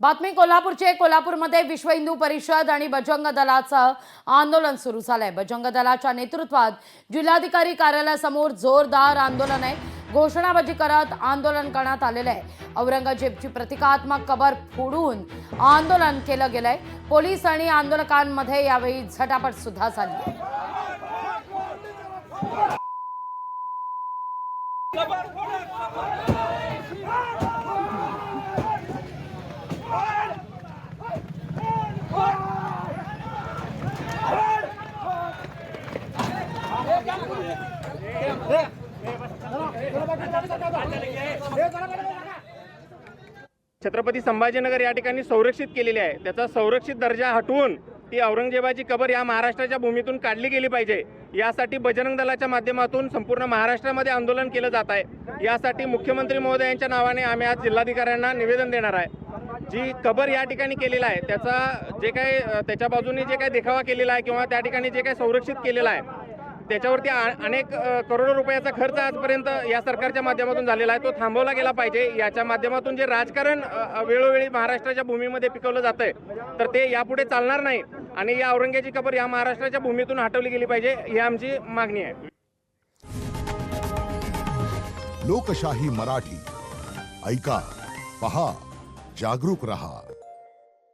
बातमी कोल्हापूरचे। कोल्हापूरमध्ये विश्व हिंदू परिषद आणि बजरंग दलाचं आंदोलन सुरू झालंय। बजरंग दलाच्या नेतृत्वात जिल्हाधिकारी कार्यालयासमोर जोरदार आंदोलन आहे। घोषणाबाजी करत आंदोलन करण्यात आलेलं आहे। औरंगजेबची प्रतिकात्मक कबर फोडून आंदोलन केलं गेलंय। पोलीस आणि आंदोलकांमध्ये यावेळी झटापट सुद्धा झाली आहे। छत्रपती संभाजीनगर या ठिकाणी संरक्षित केलेली आहे। त्याचा संरक्षित दर्जा हटवून ती औरंगजेबाची कबर या महाराष्ट्राच्या भूमीतून काढली गेली पाहिजे, यासाठी बजरंग दलाच्या माध्यमातून संपूर्ण महाराष्ट्रामध्ये आंदोलन केलं जात आहे। यासाठी मुख्यमंत्री महोदयांच्या नावाने आम्ही आज जिल्हाधिकाऱ्यांना निवेदन देणार आहे। जी कबर या ठिकाणी केलेला आहे त्याचा जे काही त्याच्या बाजूने जे काही देखावा केलेला आहे किंवा त्या ठिकाणी जे काही संरक्षित केलेला आहे त्याच्यावरती अनेक करोडो रुपयाचा खर्च आजपर्यंत या सरकारच्या माध्यमातून झालेला आहे, तो थांबवला गेला पाहिजे। याच्या माध्यमातून जे राजकारण वेळोवेळी महाराष्ट्राच्या भूमीमध्ये पिकवलं जातंय तर ते यापुढे चालणार नाही आणि या औरंगजेबाची कबर या महाराष्ट्राच्या भूमीतून हटवली गेली पाहिजे, ही आमची मागणी आहे। लोकशाही मराठी ऐका, पहा, जागरूक रहा।